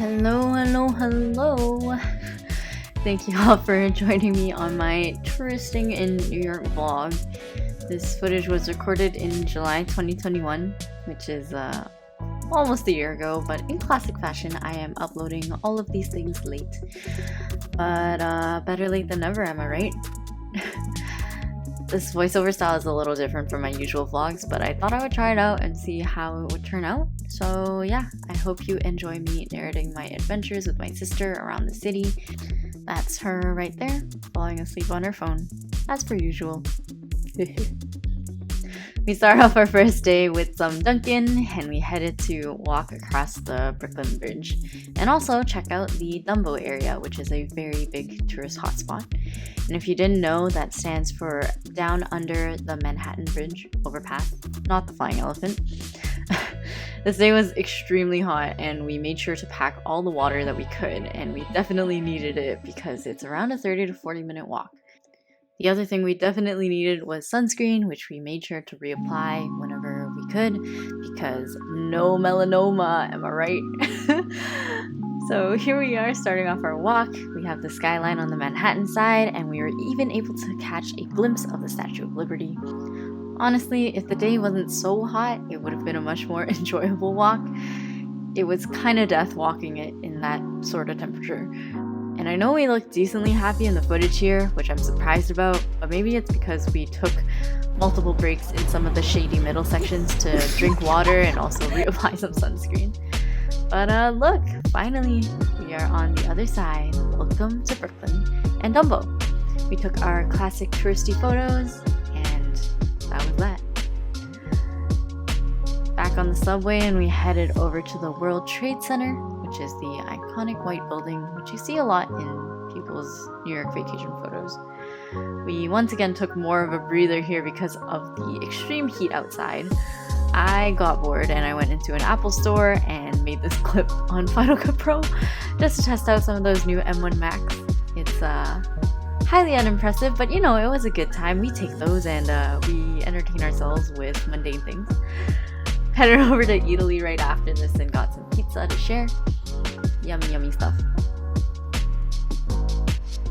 Hello. Thank you all for joining me on my touristing in New York vlog. This footage was recorded in July 2021, which is almost a year ago, but in classic fashion, I am uploading all of these things late. But better late than never, am I right? This voiceover style is a little different from my usual vlogs, but I thought I would try it out and see how it would turn out. So yeah, I hope you enjoy me narrating my adventures with my sister around the city. That's her right there, falling asleep on her phone, as per usual. We start off our first day with some Dunkin', and we headed to walk across the Brooklyn Bridge and also check out the DUMBO area, which is a very big tourist hotspot. And if you didn't know, that stands for Down Under the Manhattan Bridge Overpass, not the flying elephant. This day was extremely hot, and we made sure to pack all the water that we could, and we definitely needed it because it's around a 30 to 40 minute walk. The other thing we definitely needed was sunscreen, which we made sure to reapply whenever we could because no melanoma, am I right? So here we are starting off our walk. We have the skyline on the Manhattan side, and we were even able to catch a glimpse of the Statue of Liberty. Honestly, if the day wasn't so hot, it would have been a much more enjoyable walk. It was kind of death walking it in that sort of temperature. And I know we look decently happy in the footage here, which I'm surprised about, but maybe it's because we took multiple breaks in some of the shady middle sections to drink water and also reapply some sunscreen. But look, finally, we are on the other side. Welcome to Brooklyn and DUMBO. We took our classic touristy photos, and that was that. Back on the subway, and we headed over to the World Trade Center, which is the iconic white building which you see a lot in people's New York vacation photos. We once again took more of a breather here because of the extreme heat outside. I got bored and I went into an Apple store and made this clip on Final Cut Pro just to test out some of those new M1 Macs. It's highly unimpressive, but you know, it was a good time. We take those and we entertain ourselves with mundane things. Headed over to Italy right after this and got some pizza to share. Yummy stuff.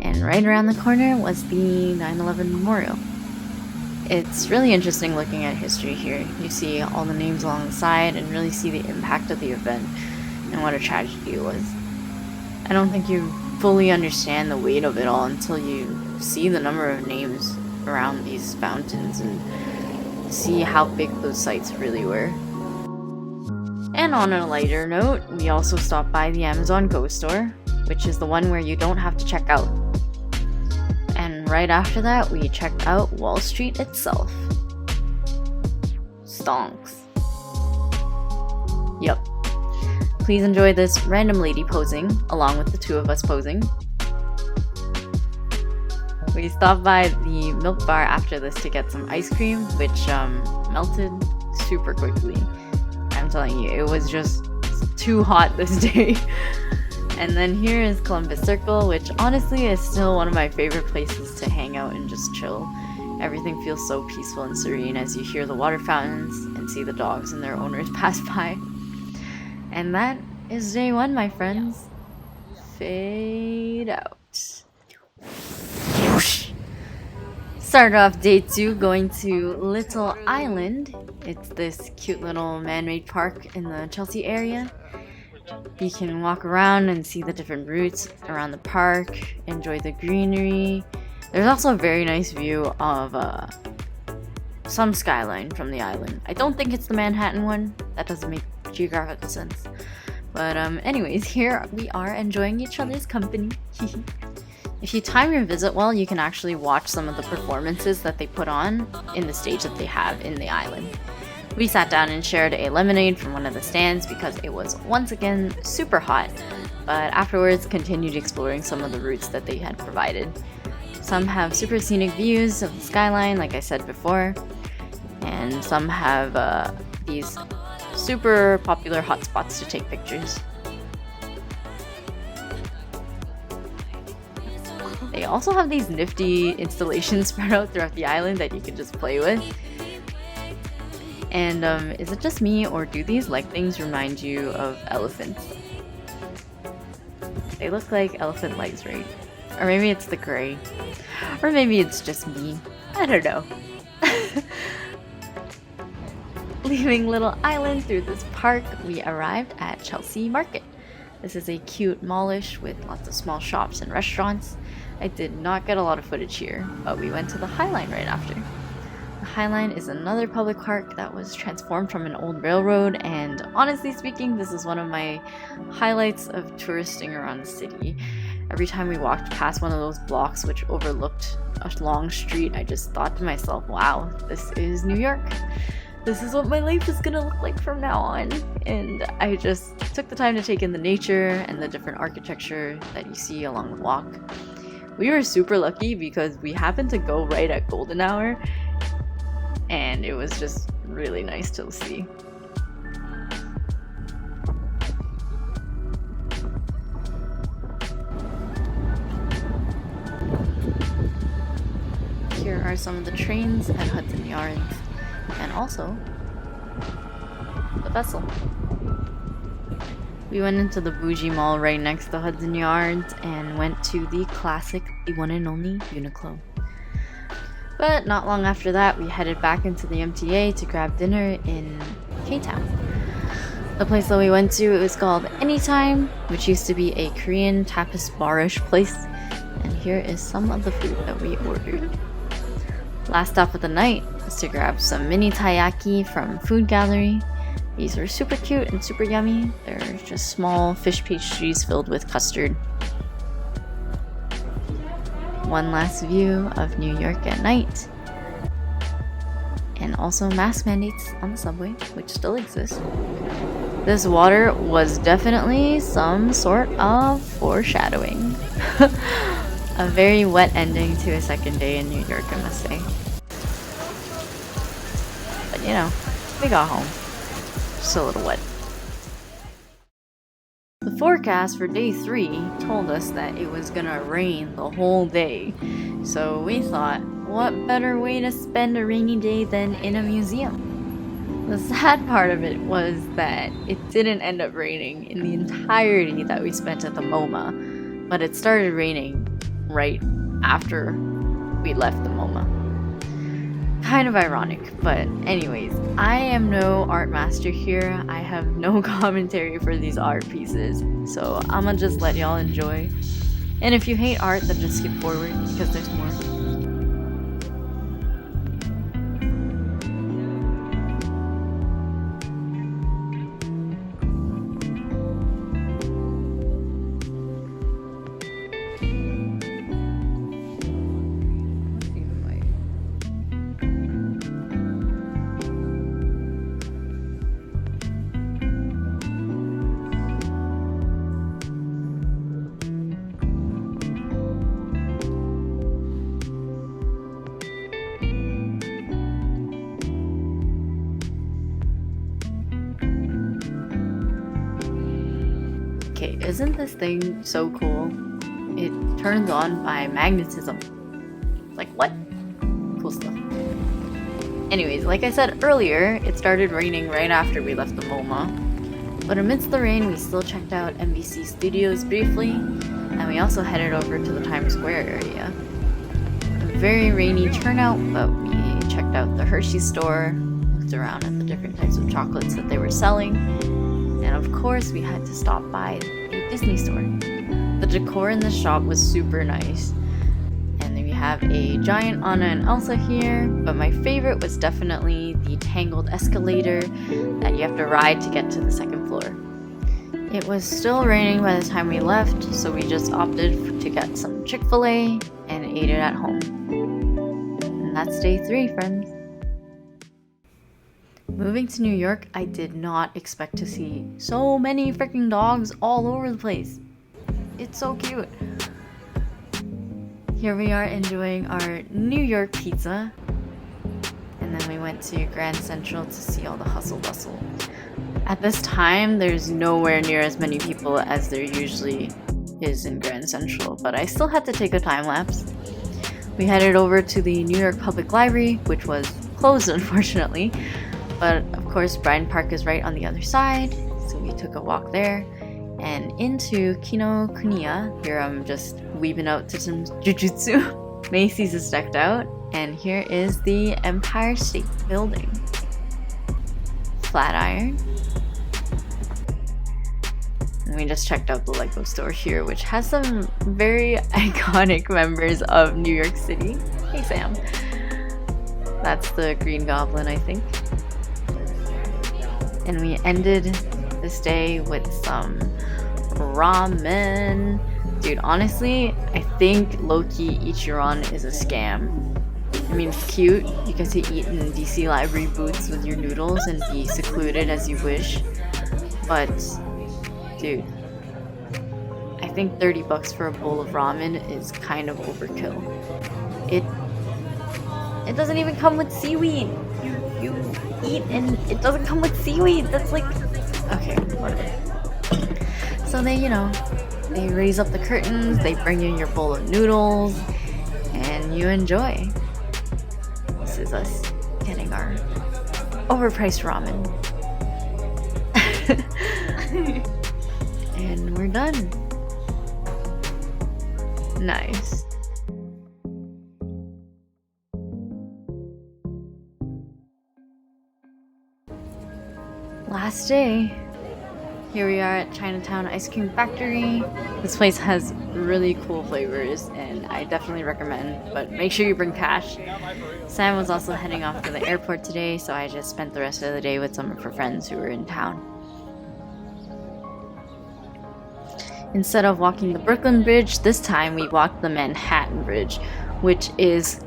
And right around the corner was the 9/11 Memorial. It's really interesting looking at history here. You see all the names along the side and really see the impact of the event and what a tragedy it was. I don't think you fully understand the weight of it all until you see the number of names around these fountains and see how big those sites really were. And on a lighter note, we also stopped by the Amazon Go store, which is the one where you don't have to check out. And right after that, we checked out Wall Street itself. Stonks. Yup. Please enjoy this random lady posing, along with the two of us posing. We stopped by the milk bar after this to get some ice cream, which melted super quickly. I'm telling you, it was just too hot this day. And then here is Columbus Circle, which honestly is still one of my favorite places to hang out and just chill. Everything feels so peaceful and serene as you hear the water fountains and see the dogs and their owners pass by. And that is day one, my friends. Fade out. Started off day two going to Little Island. It's this cute little man-made park in the Chelsea area. You can walk around and see the different routes around the park, enjoy the greenery. There's also a very nice view of some skyline from the island. I don't think it's the Manhattan one. That doesn't make geographical sense. But anyways, here we are enjoying each other's company. If you time your visit well, you can actually watch some of the performances that they put on in the stage that they have in the island. We sat down and shared a lemonade from one of the stands because it was once again super hot, but afterwards continued exploring some of the routes that they had provided. Some have super scenic views of the skyline, like I said before, and some have these super popular hotspots to take pictures. They also have these nifty installations spread out throughout the island that you can just play with. And is it just me, or do these leg things remind you of elephants? They look like elephant legs, right? Or maybe it's the gray. Or maybe it's just me. I don't know. Leaving Little Island through this park, we arrived at Chelsea Market. This is a cute mallish with lots of small shops and restaurants. I did not get a lot of footage here, but we went to the High Line right after. The High Line is another public park that was transformed from an old railroad, and honestly speaking, this is one of my highlights of touristing around the city. Every time we walked past one of those blocks which overlooked a long street, I just thought to myself, wow, this is New York. This is what my life is gonna look like from now on. And I just took the time to take in the nature and the different architecture that you see along the walk. We were super lucky because we happened to go right at golden hour, and it was just really nice to see. Here are some of the trains at Hudson Yards, and also the vessel. We went into the bougie mall right next to Hudson Yards and went to the classic, the one and only Uniqlo. But not long after that, we headed back into the MTA to grab dinner in Ktown. The place that we went to, it was called Anytime, which used to be a Korean tapas bar-ish place. And here is some of the food that we ordered. Last stop of the night was to grab some mini taiyaki from Food Gallery. These are super cute and super yummy. They're just small fish pastries filled with custard. One last view of New York at night. And also mask mandates on the subway, which still exist. This water was definitely some sort of foreshadowing. A very wet ending to a second day in New York, I must say. But you know, we got home. Just a little wet. The forecast for day 3 told us that it was gonna rain the whole day. So we thought, what better way to spend a rainy day than in a museum? The sad part of it was that it didn't end up raining in the entirety that we spent at the Moma, but it started raining right after we left the Moma. Kind of ironic, but anyways, I am no art master here. I have no commentary for these art pieces, so I'ma just let y'all enjoy. And if you hate art, then just skip forward because there's more. Okay, isn't this thing so cool? It turns on by magnetism. Like, what? Cool stuff. Anyways, like I said earlier, it started raining right after we left the MoMA. But amidst the rain, we still checked out NBC Studios briefly, and we also headed over to the Times Square area. A very rainy turnout, but we checked out the Hershey store, looked around at the different types of chocolates that they were selling, and of course we had to stop by a Disney store. The decor in the shop was super nice. And then we have a giant Anna and Elsa here, but my favorite was definitely the tangled escalator that you have to ride to get to the second floor. It was still raining by the time we left, so we just opted to get some Chick-fil-A and ate it at home. And that's day 3, friends. Moving to New York, I did not expect to see so many freaking dogs all over the place. It's so cute. Here we are enjoying our New York pizza. And then we went to Grand Central to see all the hustle bustle. At this time, there's nowhere near as many people as there usually is in Grand Central, but I still had to take a time lapse. We headed over to the New York Public Library, which was closed unfortunately. But of course, Bryant Park is right on the other side, so we took a walk there. and into Kinokuniya. Here I'm just weaving out to some jujutsu. Macy's is decked out, and here is the Empire State Building. Flatiron. And we just checked out the Lego store here, which has some very iconic members of New York City. Hey Sam. That's the Green Goblin, I think. And we ended this day with some ramen. Dude, honestly, I think low-key Ichiran is a scam. I mean, it's cute. You get to eat in DC Library booths with your noodles and be secluded as you wish. But, dude, I think 30 bucks for a bowl of ramen is kind of overkill. It doesn't even come with seaweed. You eat and it doesn't come with seaweed. That's like, okay, whatever. So they, they raise up the curtains, they bring you your bowl of noodles, and you enjoy. This is us getting our overpriced ramen. And we're done. Nice. Last day. Here we are at Chinatown Ice Cream Factory. This place has really cool flavors and I definitely recommend, but make sure you bring cash. Sam was also heading off to the airport today, so I just spent the rest of the day with some of her friends who were in town. Instead of walking the Brooklyn Bridge, this time we walked the Manhattan Bridge, which is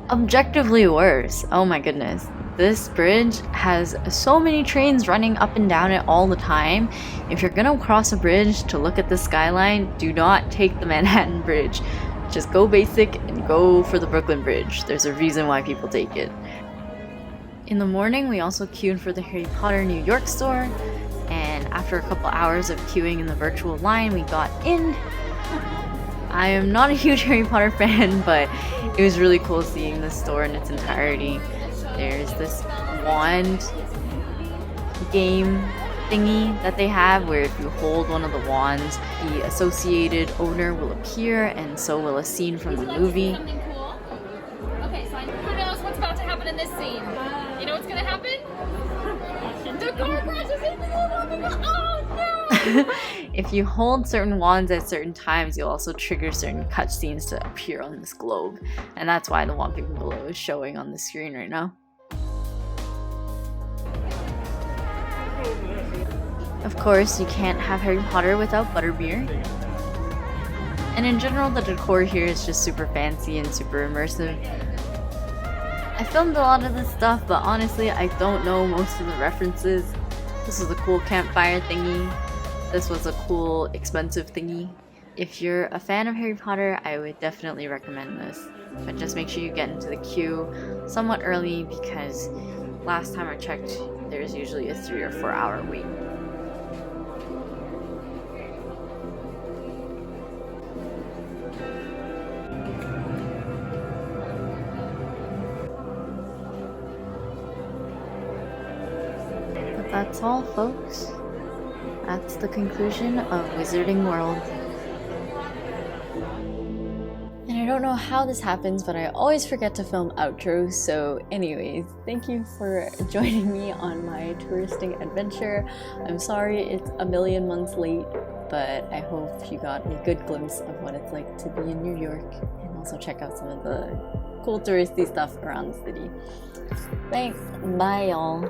objectively worse. Oh my goodness. This bridge has so many trains running up and down it all the time. If you're gonna cross a bridge to look at the skyline, do not take the Manhattan Bridge. Just go basic and go for the Brooklyn Bridge. There's a reason why people take it. In the morning, we also queued for the Harry Potter New York store, and after a couple hours of queuing in the virtual line, we got in. I am not a huge Harry Potter fan, but it was really cool seeing the store in its entirety. There's this wand game thingy that they have where if you hold one of the wands, the associated owner will appear, and so will a scene from the movie. Cool. Okay, so who knows what's about to happen in this scene? You know what's gonna happen? The car crashes into the woman. Oh no! If you hold certain wands at certain times, you'll also trigger certain cutscenes to appear on this globe, and that's why the Whomping Below is showing on the screen right now. Of course, you can't have Harry Potter without butterbeer. And in general, the decor here is just super fancy and super immersive. I filmed a lot of this stuff, but honestly, I don't know most of the references. This was a cool campfire thingy. This was a cool, expensive thingy. If you're a fan of Harry Potter, I would definitely recommend this. But just make sure you get into the queue somewhat early because last time I checked, there's usually a 3 or 4 hour wait. But that's all, folks. That's the conclusion of Wizarding World. And I don't know how this happens, but I always forget to film outros, so anyways, thank you for joining me on my touristing adventure. I'm sorry it's a million months late, but I hope you got a good glimpse of what it's like to be in New York, and also check out some of the cool touristy stuff around the city. Thanks, bye y'all.